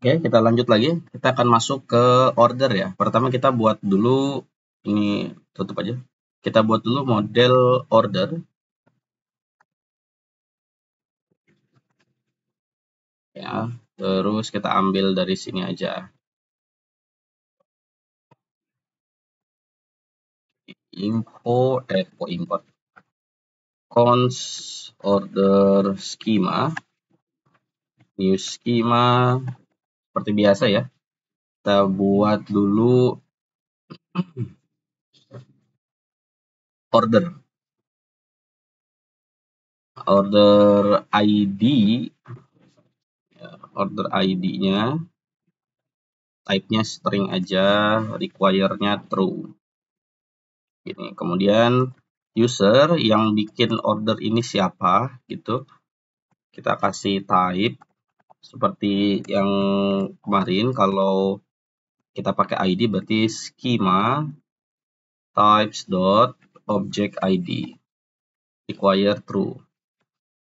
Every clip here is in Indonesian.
Oke, kita lanjut lagi. Kita akan masuk ke order ya. Pertama kita buat dulu, ini tutup aja. Kita buat dulu model order. Ya, terus kita ambil dari sini aja. Import cons order schema, new schema seperti biasa ya. Kita buat dulu order ID, order ID-nya type-nya string aja, require-nya true. Gini. Kemudian user yang bikin order ini siapa gitu, kita kasih type seperti yang kemarin. Kalau kita pakai ID berarti schema types dot object ID require true.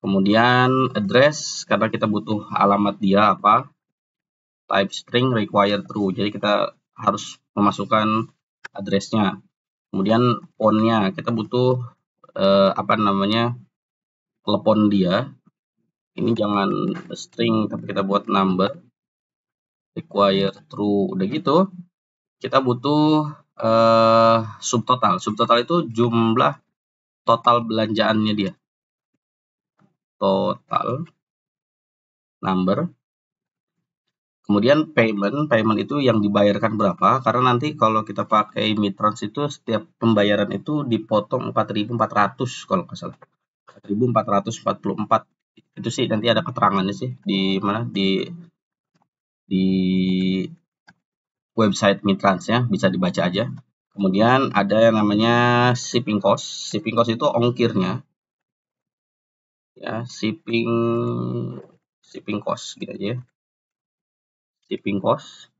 Kemudian address, karena kita butuh alamat dia apa, type string require true, jadi kita harus memasukkan addressnya. Kemudian font-nya kita butuh telepon dia. Ini jangan string tapi kita buat number require true. Udah gitu kita butuh subtotal. Subtotal itu jumlah total belanjaannya dia. Total number. Kemudian payment itu yang dibayarkan berapa, karena nanti kalau kita pakai Midtrans itu setiap pembayaran itu dipotong 4.400 kalau nggak salah. 4.444 itu sih nanti ada keterangannya sih di mana, di website Midtrans ya, bisa dibaca aja. Kemudian ada yang namanya shipping cost. Shipping cost itu ongkirnya ya, shipping cost gitu aja ya. Shipping cost.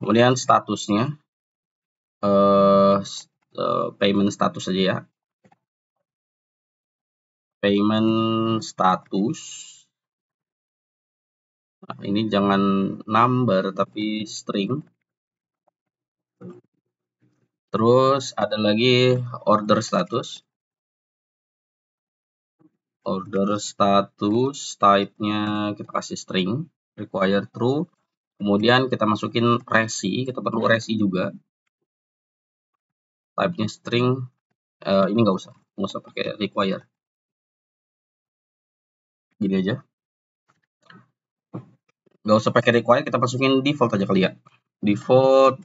Kemudian statusnya payment status aja ya. Payment status. Nah, ini jangan number tapi string. Terus ada lagi order status. Order status type-nya kita kasih string, require true. Kemudian kita masukin resi, kita perlu resi juga. Type-nya string, ini nggak usah pakai require. Gini aja. Nggak usah pakai require, kita masukin default aja kali ya. Default,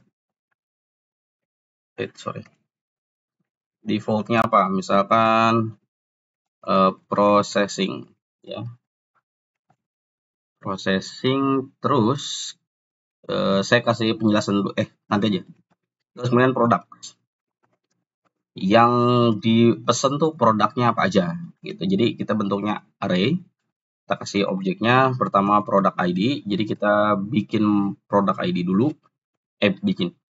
defaultnya apa? Misalkan processing ya. Processing, terus saya kasih penjelasan dulu, nanti aja. Terus kemudian produk. Yang dipesan tuh produknya apa aja gitu. Jadi kita bentuknya array, kita kasih objeknya pertama produk ID. Jadi kita bikin produk ID dulu,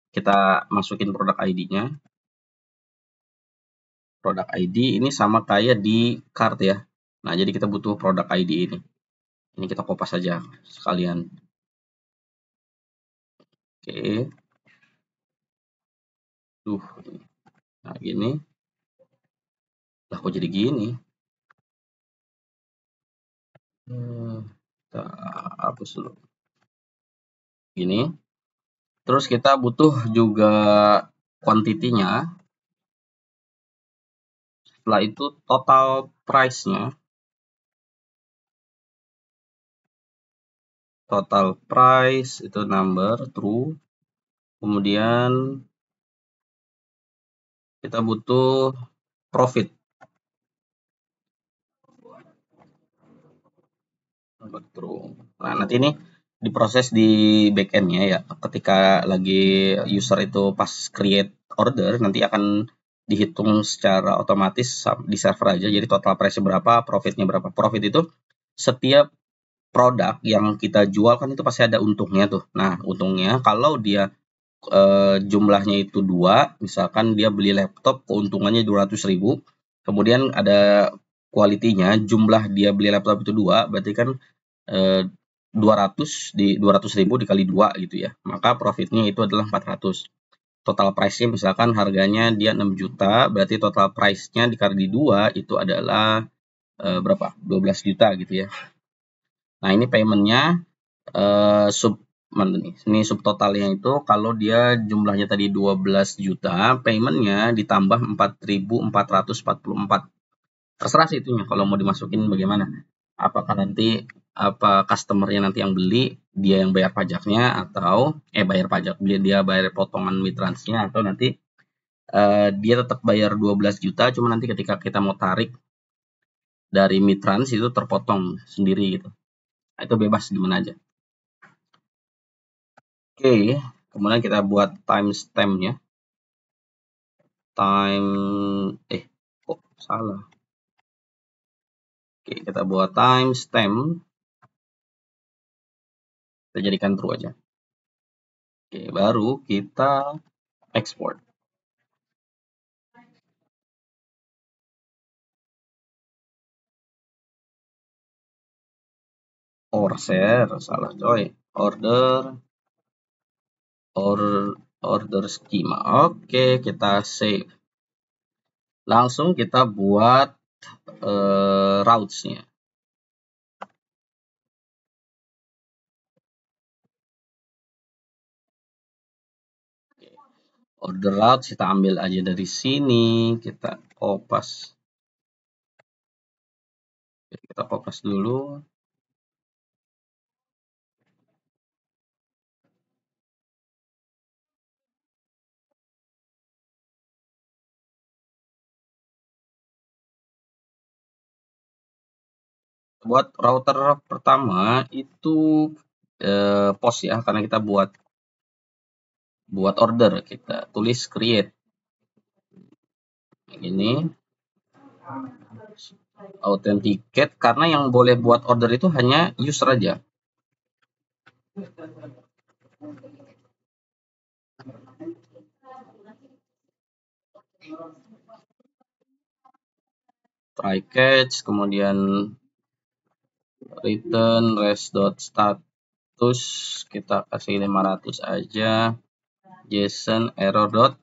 kita masukin produk ID-nya. Produk ID ini sama kayak di cart ya. Nah, jadi kita butuh produk ID ini. Ini kita kopas saja sekalian. Oke. Nah, gini. Lah kok jadi gini? Kita hapus dulu. Gini. Terus kita butuh juga quantity-nya. Setelah itu total price-nya. Total price itu number true. Kemudian kita butuh profit. True. Nah, nanti ini diproses di backend-nya ya. Ketika lagi user itu pas create order, nanti akan dihitung secara otomatis di server aja. Jadi total price berapa, profitnya berapa. Profit itu setiap produk yang kita jual kan itu pasti ada untungnya tuh. Nah, untungnya kalau dia jumlahnya itu 2, misalkan dia beli laptop keuntungannya 200.000, kemudian ada quality-nya, jumlah dia beli laptop itu 2, berarti kan 200 di 200.000 dikali 2 gitu ya. Maka profitnya itu adalah 400. Total price-nya misalkan harganya dia 6 juta, berarti total price-nya dikali 2 itu adalah berapa? 12 juta gitu ya. Nah, ini payment-nya ini subtotalnya itu kalau dia jumlahnya tadi 12 juta, payment-nya ditambah 4.444. Terserah sih itunya kalau mau dimasukin bagaimana. Apakah nanti customer-nya nanti yang beli, dia yang bayar pajaknya, atau bayar pajak, dia bayar potongan mitrans-nya, atau nanti dia tetap bayar 12 juta, cuma nanti ketika kita mau tarik dari mitrans itu terpotong sendiri gitu. Nah, itu bebas gimana aja. Oke, kemudian kita buat timestamp-nya. Kok salah. Oke, kita buat timestamp. Kita jadikan true aja. Oke, baru kita export. Order, salah coy. Order schema. Oke, kita save. Langsung kita buat routes-nya. Order routes kita ambil aja dari sini, kita kopas. Kita kopas dulu. Buat router pertama itu post ya, karena kita buat order, kita tulis create. Ini authenticate, karena yang boleh buat order itu hanya user aja. Try catch, kemudian return res.status kita kasih 500 aja. JSON error dot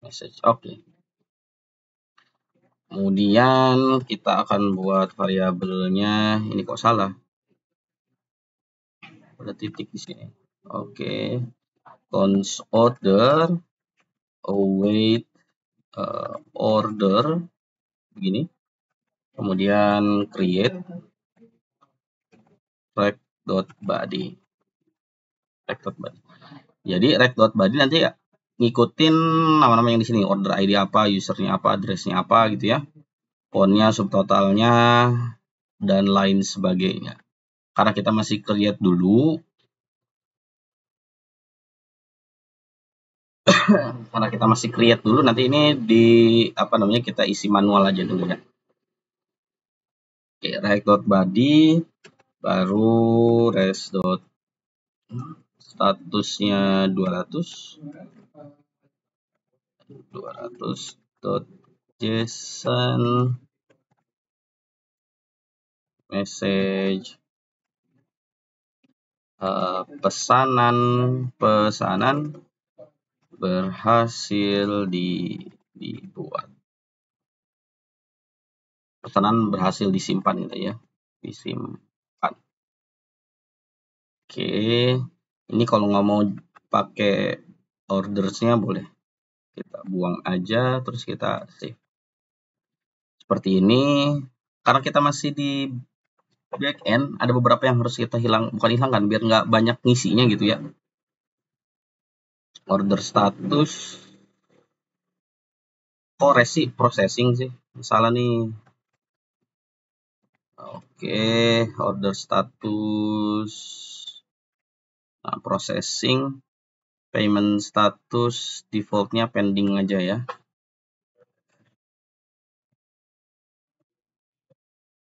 message. Oke. Kemudian kita akan buat variabelnya, ini kok salah. Ada titik di sini. Oke. Cons order await order begini. Kemudian create rect.body. Jadi rect.body nanti ya ngikutin nama-nama yang di sini, order ID apa, usernya apa, addressnya apa gitu ya, fontnya, subtotalnya, dan lain sebagainya. Karena kita masih create dulu, nanti ini kita isi manual aja dulu ya. Oke, rect.body baru res.statusnya 200.json message pesanan berhasil dibuat. Pesanan berhasil disimpan gitu ya. Disimpan. Oke. Ini kalau nggak mau pakai ordersnya boleh. Kita buang aja, terus kita save. Seperti ini. Karena kita masih di backend, ada beberapa yang harus kita bukan hilangkan, biar nggak banyak ngisinya gitu ya. Order status. Oh, processing sih. Salah nih. Oke, order status. Nah, processing. Payment status defaultnya pending aja ya.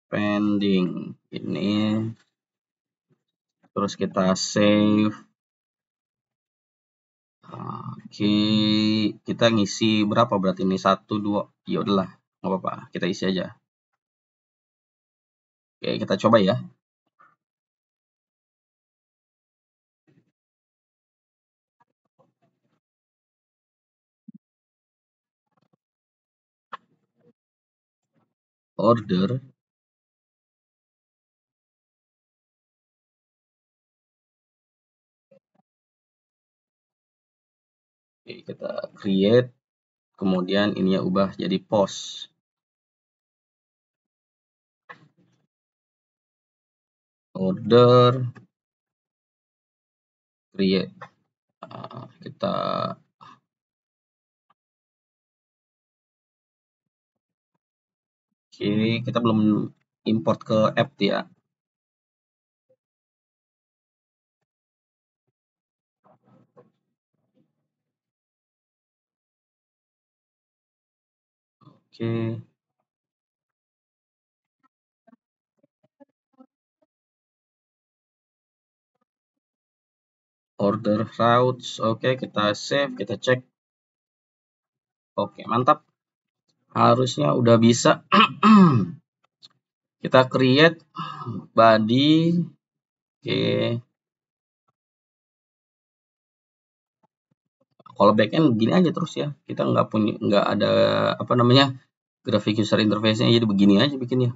Pending. Ini. Terus kita save. Oke, kita ngisi berapa berarti ini? 1, 2. Ya udahlah, nggak apa-apa. Kita isi aja. Oke, kita coba ya. order. Oke, kita create, kemudian ininya ubah jadi post. Order create. Kita kita belum import ke app ya. Oke. Order routes. Oke, kita save, kita cek. Oke, mantap. Harusnya udah bisa. Kita create body. Oke. Kalau backend begini aja terus ya. Kita nggak ada apa namanya graphic user interface-nya, jadi begini aja bikinnya.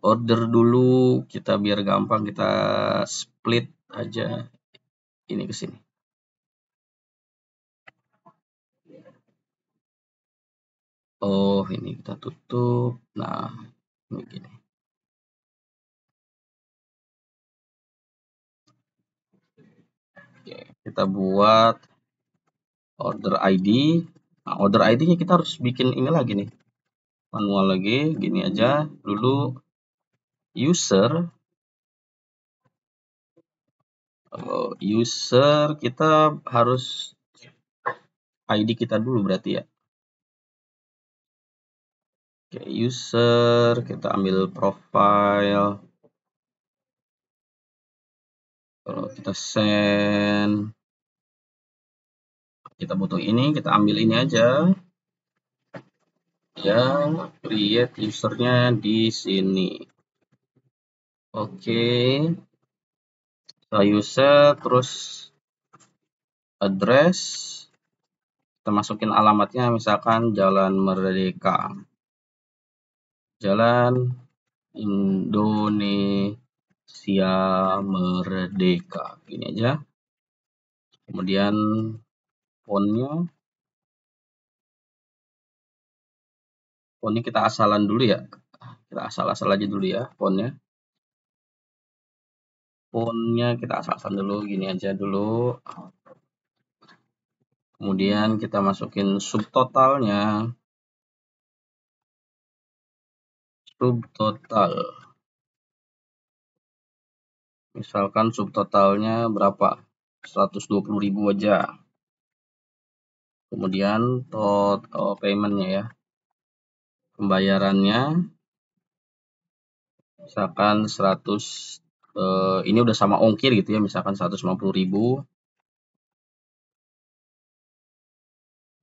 Order dulu, kita biar gampang kita split aja ini ke sini. Oh, ini kita tutup. Nah, ini gini. Oke, kita buat order ID. Nah, order ID-nya kita harus bikin ini lagi nih. Manual lagi, gini aja. Dulu user. User kita harus ID kita dulu berarti ya. Oke, user, kita ambil profile. Kalau kita send, kita butuh ini, kita ambil ini aja. Ya, create usernya di sini. Oke. Setelah user, terus address. Kita masukin alamatnya, misalkan Jalan Merdeka. Jalan Indonesia Merdeka. Ini aja. Kemudian fontnya. Fontnya kita asalan dulu ya. Kita asal-asal aja dulu ya fontnya. Fontnya kita asal-asalan dulu, gini aja dulu. Kemudian kita masukin subtotalnya. Subtotal. Misalkan subtotalnya berapa? 120.000 aja. Kemudian total paymentnya ya. Pembayarannya misalkan 100, ini udah sama ongkir gitu ya, misalkan 150.000.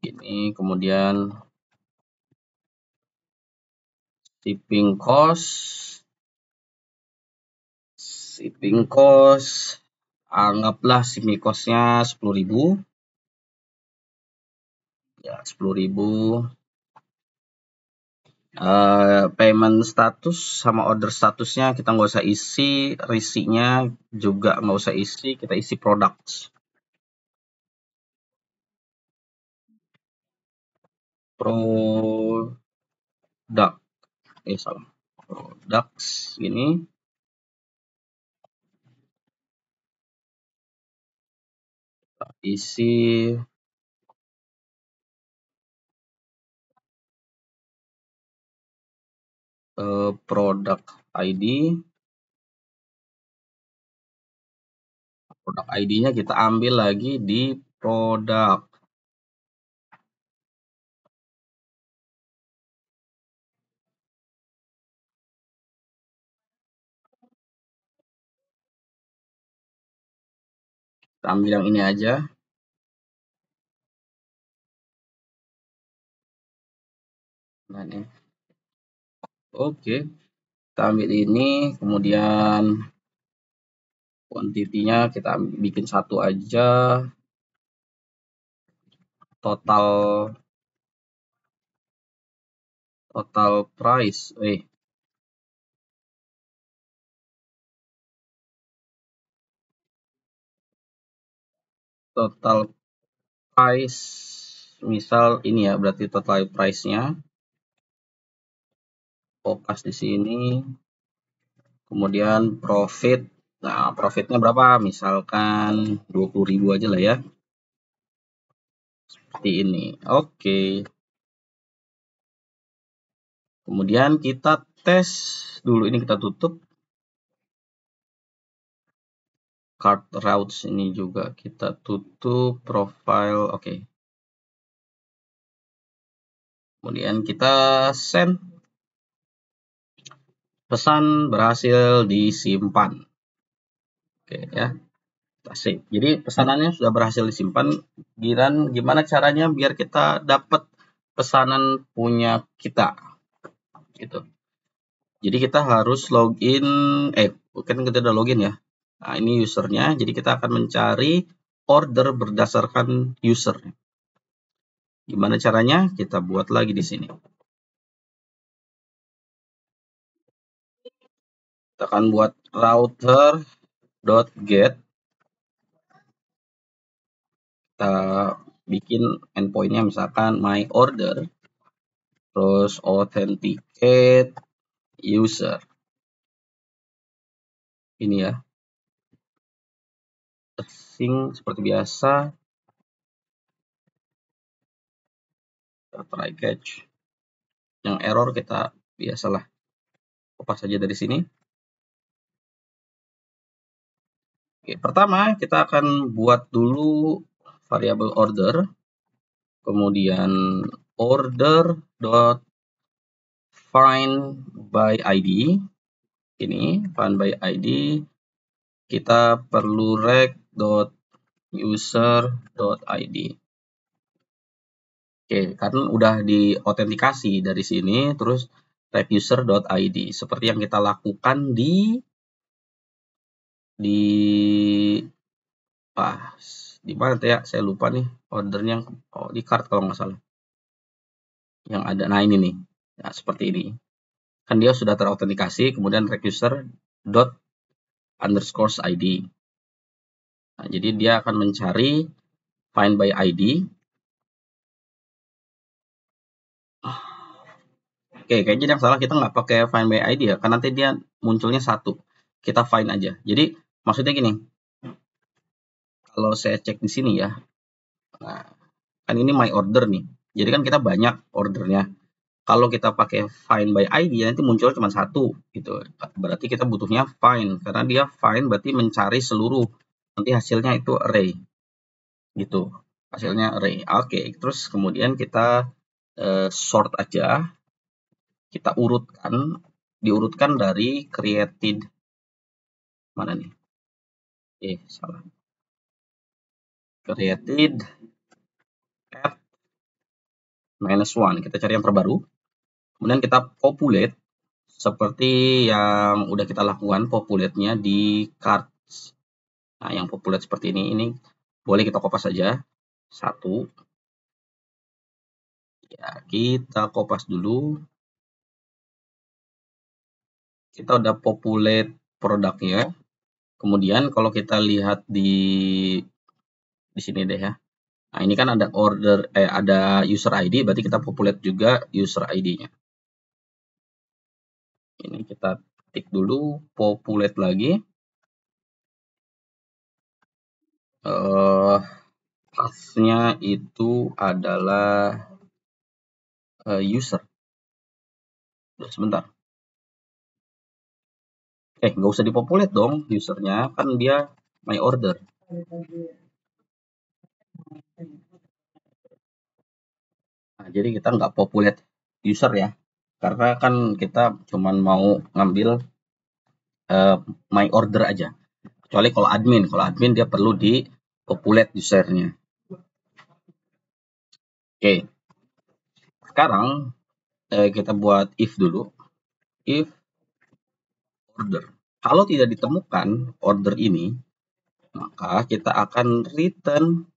Ini kemudian shipping cost anggaplah shipping cost-nya 10.000 ya, 10.000. Payment status sama order statusnya kita nggak usah isi, receipt-nya juga nggak usah isi, kita isi products. Product, salah, products ini. Isi product ID. Product ID-nya kita ambil lagi di produk. Kita ambil yang ini aja. Nah, ini. Oke. Kita ambil ini, kemudian quantity-nya kita bikin satu aja. Total total price. Total price, misal ini ya, berarti total price-nya. Kopas di sini. Kemudian profit. Nah, profitnya berapa? Misalkan 20.000 aja lah ya. Seperti ini. Oke. Kemudian kita tes dulu, ini kita tutup. Card routes ini juga kita tutup. Profile, oke. Kemudian kita send. Pesan berhasil disimpan. Oke ya. Asik. Jadi pesanannya sudah berhasil disimpan. Gimana caranya biar kita dapat pesanan punya kita? Gitu. Jadi kita harus login, bukan kita udah login ya. Nah, ini usernya. Jadi kita akan mencari order berdasarkan user. Gimana caranya? Kita buat lagi di sini. Kita akan buat router.get. Kita bikin endpointnya misalkan my order, terus authenticate user. Ini ya. Sync seperti biasa. Kita try catch. Yang error kita biasalah kopas saja dari sini. Oke, pertama kita akan buat dulu variabel order, kemudian order.find by ID. Ini find by ID. Kita perlu rec.user.id. Oke, karena udah diautentikasi dari sini, terus rec.user.id seperti yang kita lakukan di mana ya? Saya lupa nih ordernya. Di card kalau nggak salah. Yang ada, nah ini nih. Nah, seperti ini. Kan dia sudah terautentikasi, kemudian rec_user._id. Nah, jadi dia akan mencari find by ID. Oke, kayaknya yang salah kita nggak pakai find by ID ya, karena nanti dia munculnya satu. Kita find aja. Jadi maksudnya gini, kalau saya cek di sini ya, nah, kan ini my order nih. Jadi kan kita banyak ordernya. Kalau kita pakai find by ID nanti muncul cuma satu gitu. Berarti kita butuhnya find, karena dia find berarti mencari seluruh. Nanti hasilnya itu array. Gitu. Hasilnya array. Oke, terus kemudian kita sort aja. Kita diurutkan dari created. Mana nih? Salah. Created at -1. Kita cari yang terbaru. Kemudian kita populate seperti yang udah kita lakukan, populate-nya di cards. Nah, yang populate seperti ini boleh kita kopas saja. 1. Ya, kita kopas dulu. Kita udah populate produknya. Kemudian kalau kita lihat di sini deh ya. Nah, ini kan ada ada user ID, berarti kita populate juga user ID-nya. Ini kita tik dulu, populate lagi. Path-nya itu adalah user. Sebentar. Nggak usah dipopulate dong usernya, kan dia my order. Nah, jadi kita nggak populate user ya, karena kan kita cuman mau ngambil my order aja. Kecuali kalau admin dia perlu di populate usernya. Oke, sekarang kita buat if dulu. If order. Kalau tidak ditemukan order ini, maka kita akan return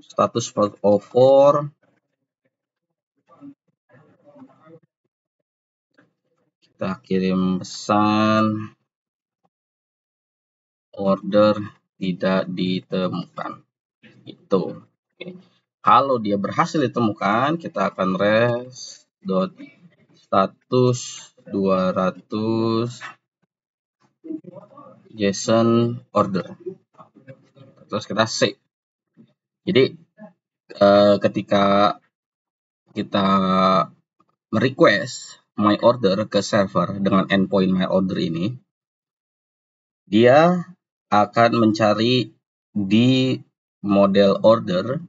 status over, kita kirim pesan order tidak ditemukan. Itu. Oke. Kalau dia berhasil ditemukan, kita akan res.status 200 JSON order. Terus kita save. Jadi ketika kita merequest my order ke server dengan endpoint my order ini, dia akan mencari di model order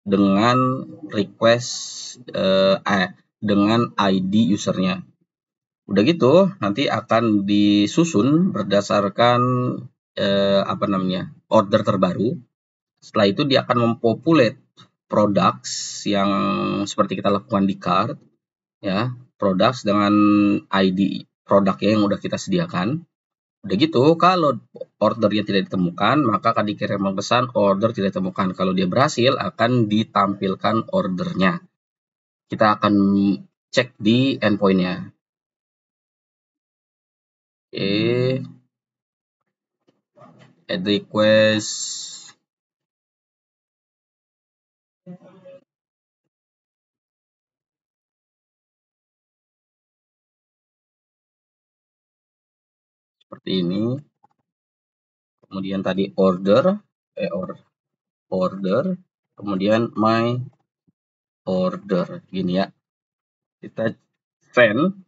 dengan request dengan ID usernya. Udah gitu nanti akan disusun berdasarkan order terbaru. Setelah itu dia akan mempopulate products yang seperti kita lakukan di cart, ya, products dengan ID produknya yang udah kita sediakan. Udah gitu, kalau ordernya tidak ditemukan, maka akan dikirim pesan order tidak ditemukan. Kalau dia berhasil, akan ditampilkan ordernya. Kita akan cek di endpoint-nya. Oke. Add request. Seperti ini. Kemudian tadi order, kemudian my order, gini ya. Kita send.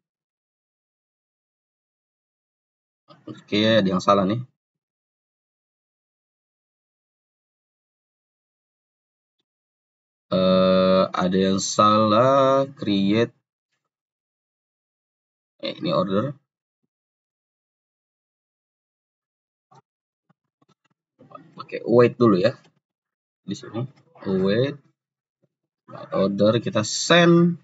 Oke, ada yang salah nih. Ada yang salah, create. Ini order. Oke, wait dulu ya. Di sini, wait. Order kita send.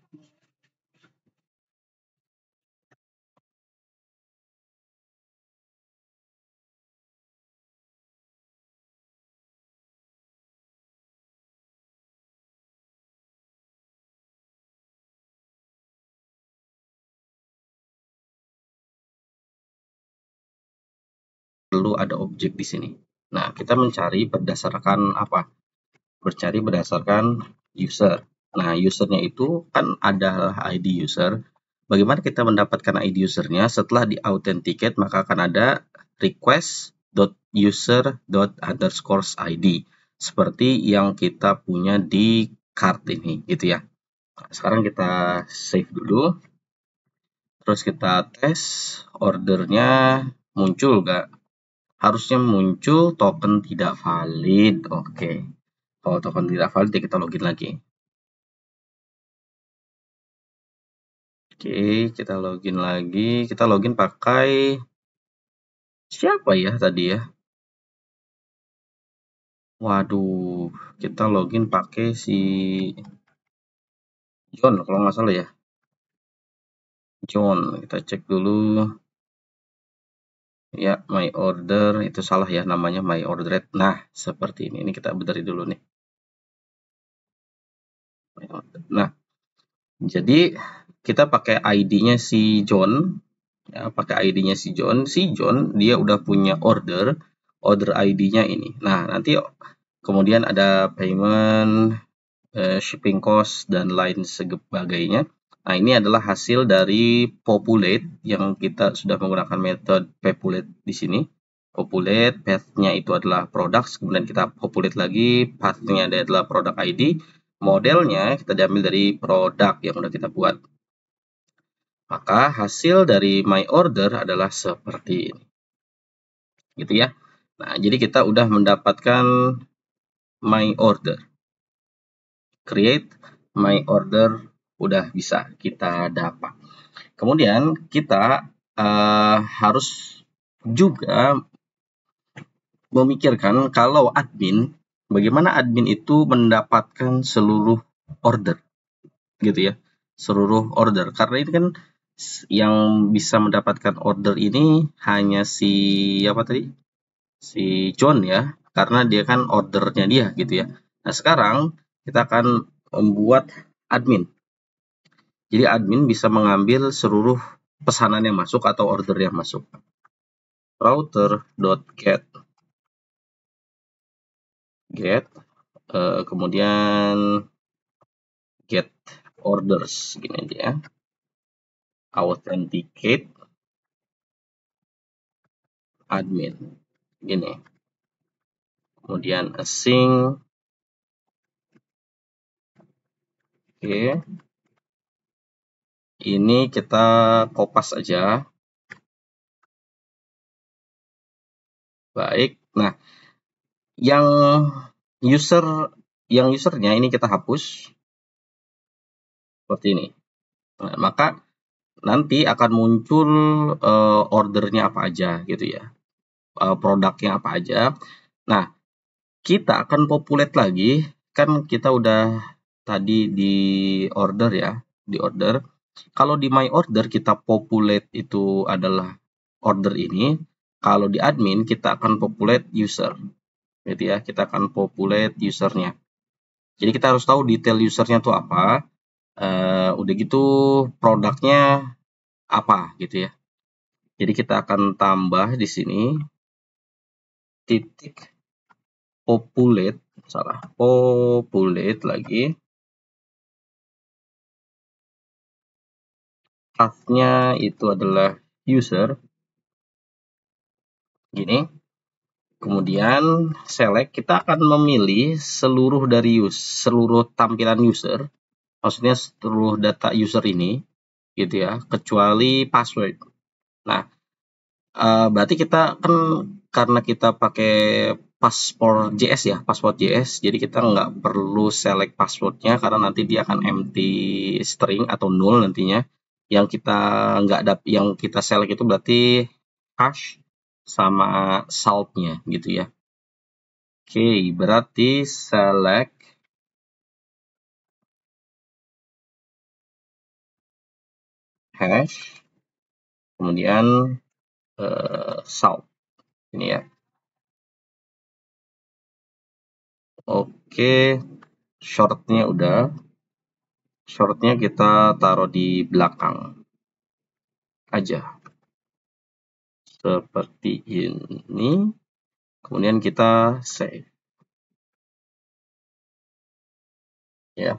Perlu ada objek di sini. Nah, kita mencari berdasarkan apa? Mencari berdasarkan user. Nah, usernya itu kan adalah ID user. Bagaimana kita mendapatkan ID usernya? Setelah di-authenticate, maka akan ada request.user._id. Seperti yang kita punya di cart ini, gitu ya. Sekarang kita save dulu. Terus kita tes ordernya muncul nggak? Harusnya muncul token tidak valid. Oke. Kalau token tidak valid, kita login lagi. Oke, kita login lagi. Kita login pakai siapa ya tadi ya? Waduh, kita login pakai si John kalau nggak salah ya. John, kita cek dulu. Ya, my order itu salah ya namanya my order. Nah, seperti ini. Ini kita benerin dulu nih. Nah, jadi kita pakai ID-nya si John. Ya, pakai ID-nya si John. Si John dia udah punya order ID-nya ini. Nah, nanti kemudian ada payment, shipping cost, dan lain sebagainya. Nah, ini adalah hasil dari populate yang kita sudah menggunakan metode populate di sini. Populate, path-nya itu adalah products, kemudian kita populate lagi, path-nya adalah product ID, modelnya kita diambil dari produk yang udah kita buat. Maka hasil dari my order adalah seperti ini. Gitu ya. Nah, jadi kita udah mendapatkan my order. Create my order udah bisa kita dapat. Kemudian kita harus juga memikirkan kalau admin, bagaimana admin itu mendapatkan seluruh order, gitu ya, seluruh order. Karena ini kan yang bisa mendapatkan order ini hanya si apa tadi, si John ya, karena dia kan ordernya dia gitu ya. Nah, sekarang kita akan membuat admin. Jadi admin bisa mengambil seluruh pesanan yang masuk atau order yang masuk. Router.get kemudian get orders gini aja ya. Authenticate admin gini. Kemudian async. Oke. Ini kita kopas aja. Baik. Nah, yang usernya ini kita hapus seperti ini. Nah, maka nanti akan muncul ordernya apa aja gitu ya, produknya apa aja. Nah, kita akan populate lagi, kan kita udah tadi di order ya, di order. Kalau di my order kita populate itu adalah order ini, kalau di admin kita akan populate user gitu ya, kita akan populate usernya. Jadi kita harus tahu detail usernya itu apa, udah gitu produknya apa gitu ya. Jadi kita akan tambah di sini titik populate lagi, path-nya itu adalah user gini. Kemudian select, kita akan memilih seluruh tampilan user, maksudnya seluruh data user ini gitu ya, kecuali password. Nah, berarti kita kan karena kita pakai password.js ya, password.js, jadi kita nggak perlu select passwordnya karena nanti dia akan empty string atau null nantinya. Yang kita select itu berarti hash sama saltnya gitu ya. Oke, berarti select hash kemudian salt ini ya. Oke, shortnya kita taruh di belakang aja seperti ini. Kemudian kita save ya.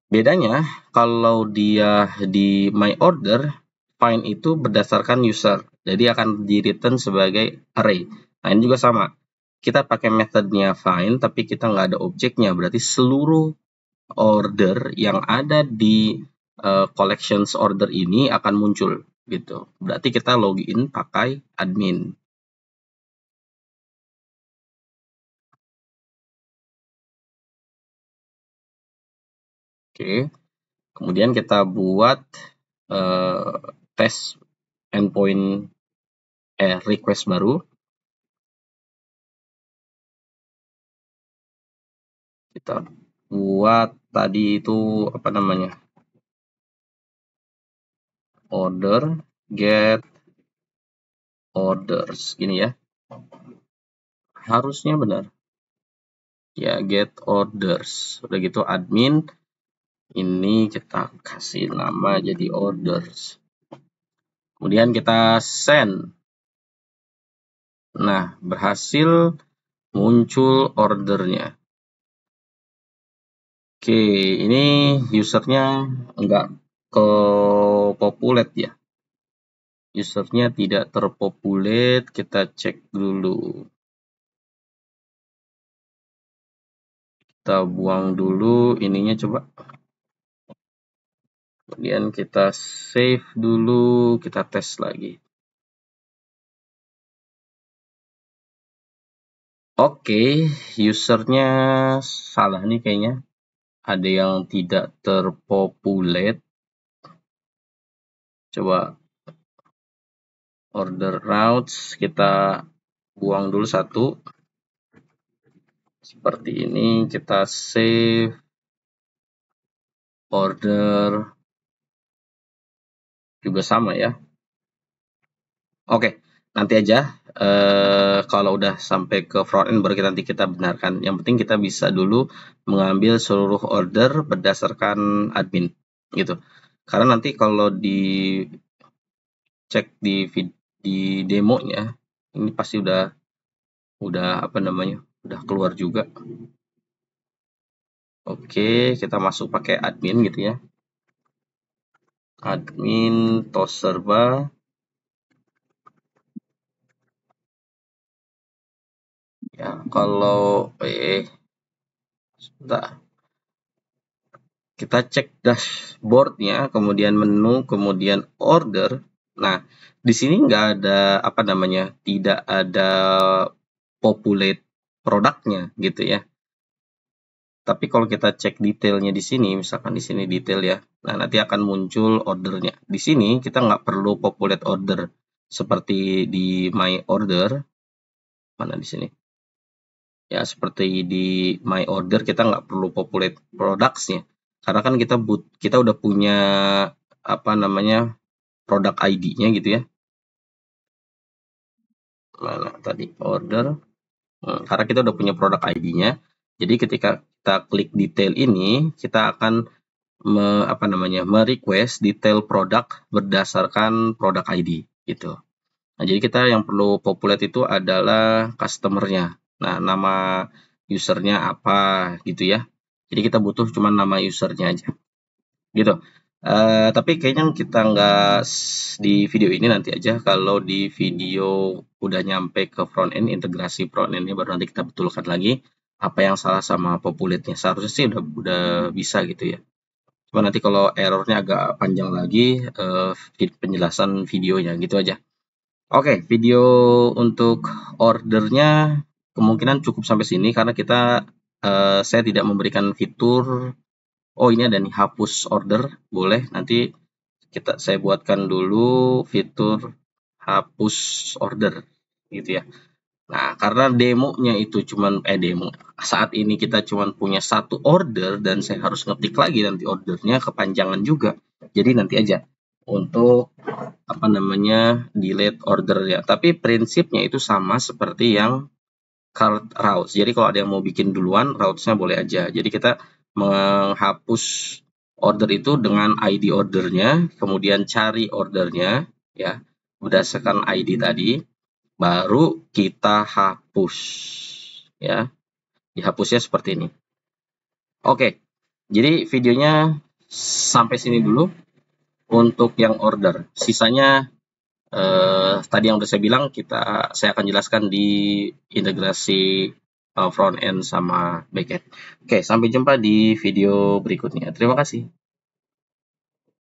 Bedanya kalau dia di my order, find itu berdasarkan user, jadi akan di return sebagai array. Nah, ini juga sama, kita pakai metodenya find tapi kita nggak ada objeknya, berarti seluruh order yang ada di collections order ini akan muncul gitu. Berarti kita login pakai admin. Oke, kemudian kita buat tes endpoint request baru. Kita buat tadi itu apa namanya, order get orders gini ya, harusnya benar ya, get orders. Udah gitu admin ini kita kasih nama jadi orders, kemudian kita send. Nah, berhasil muncul ordernya. Oke, ini usernya enggak ke populate ya, usernya tidak terpopulate. Kita cek dulu, kita buang dulu ininya coba, kemudian kita save dulu, kita tes lagi. Oke, usernya salah nih kayaknya, ada yang tidak terpopulate. Coba order routes kita buang dulu satu seperti ini, kita save order juga sama ya. Oke, nanti aja kalau udah sampai ke front end baru nanti kita benarkan. Yang penting kita bisa dulu mengambil seluruh order berdasarkan admin gitu. Karena nanti kalau cek di demonya ini pasti udah apa namanya udah keluar juga. Oke, kita masuk pakai admin gitu ya. Admin Toserba. Ya, kalau sebentar. Kita cek dashboardnya, kemudian menu, kemudian order. Nah, di sini nggak ada apa namanya, tidak ada populate produknya gitu ya. Tapi kalau kita cek detailnya di sini, misalkan di sini detail ya, nah nanti akan muncul ordernya. Di sini kita nggak perlu populate order seperti di my order. Mana di sini? Ya, seperti di my order kita nggak perlu populate products-nya. Karena kan kita udah punya apa namanya produk ID-nya gitu ya. Mana tadi order? Karena kita udah punya produk ID-nya. Jadi ketika kita klik detail ini, kita akan merequest detail produk berdasarkan produk ID gitu. Nah, jadi kita yang perlu populate itu adalah customer-nya. Nah, nama usernya apa gitu ya. Jadi kita butuh cuma nama usernya aja. Gitu. Tapi kayaknya kita nggak di video ini, nanti aja kalau di video udah nyampe ke front end, integrasi front end-nya baru nanti kita betulkan lagi apa yang salah sama populate-nya. Seharusnya sih udah bisa gitu ya. Cuma nanti kalau errornya agak panjang lagi penjelasan videonya gitu aja. Oke, video untuk ordernya kemungkinan cukup sampai sini karena saya tidak memberikan fitur. Oh, ini ada nih hapus order, boleh nanti saya buatkan dulu fitur hapus order gitu ya. Nah, karena demonya itu demo. Saat ini kita cuman punya satu order dan saya harus ngetik lagi nanti ordernya kepanjangan juga. Jadi nanti aja untuk apa namanya delete order ya. Tapi prinsipnya itu sama seperti yang cart routes. Jadi kalau ada yang mau bikin duluan, routes-nya boleh aja. Jadi kita menghapus order itu dengan ID ordernya, kemudian cari ordernya ya berdasarkan ID tadi, baru kita hapus ya. Dihapusnya seperti ini. Oke. Jadi videonya sampai sini dulu untuk yang order. Sisanya tadi yang udah saya bilang saya akan jelaskan di integrasi front end sama back end. Oke, sampai jumpa di video berikutnya. Terima kasih.